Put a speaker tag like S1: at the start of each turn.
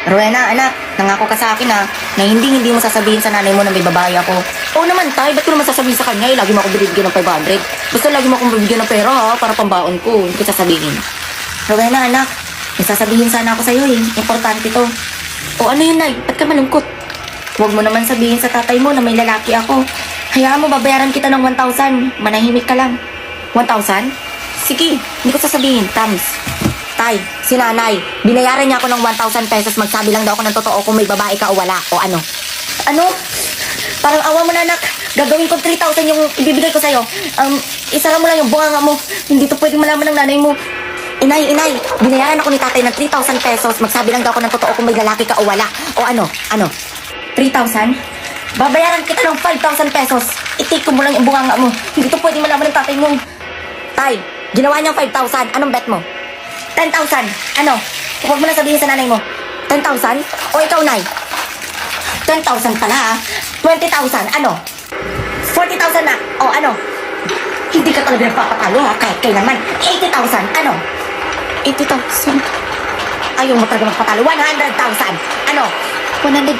S1: Rowena, anak, nangako ka sa akin na hindi mo sasabihin sa nanay mo na may babae ako. Oo naman, tay, ba't ko naman sasabihin sa kanya? Lagi mo akong binibigyan ng 500. Basta lagi mo akong bibigyan ng pera, ha, para pambaon ko. Hindi ko sasabihin. Rowena, anak, may sasabihin sana ako sa'yo, eh. Importante to. O ano yun, nay? Ba't ka malungkot? Huwag mo naman sabihin sa tatay mo na may lalaki ako. Hayaan mo, babayaran kita ng 1,000. Manahimik ka lang. 1,000? Sige, hindi ko sasabihin. Tams. Tay, si nanay, binayaran niya ako ng 1,000 pesos. Magsabi lang daw ako ng totoo kung may babae ka o wala. O ano? Ano? Parang awa mo na, anak. Gagawin ko 3,000 yung ibibigay ko sa'yo. Isara mo lang yung bunganga mo. Hindi to pwedeng malaman ng nanay mo. Inay, binayaran ako ni tatay ng 3,000 pesos. Magsabi lang daw ako ng totoo kung may lalaki ka o wala. O ano? 3,000? Babayaran kita ng 5,000 pesos. I-take ko mo lang yung bunganga mo. Hindi to pwedeng malaman ng tatay mo. Tay, ginawa niyang 5,000. Anong bet mo? 10,000. Ano? Huwag mo na sabihin sa nanay mo. 10,000? O ikaw, nay? 10,000 pala, ha? 20,000. Ano? 40,000 na. O ano? Hindi ka talaga nagpapatalo, ha? Kahit kailanman. 80,000. Ano? 80,000. Ayaw mo talaga magpatalo. 100,000. Ano? 100,000?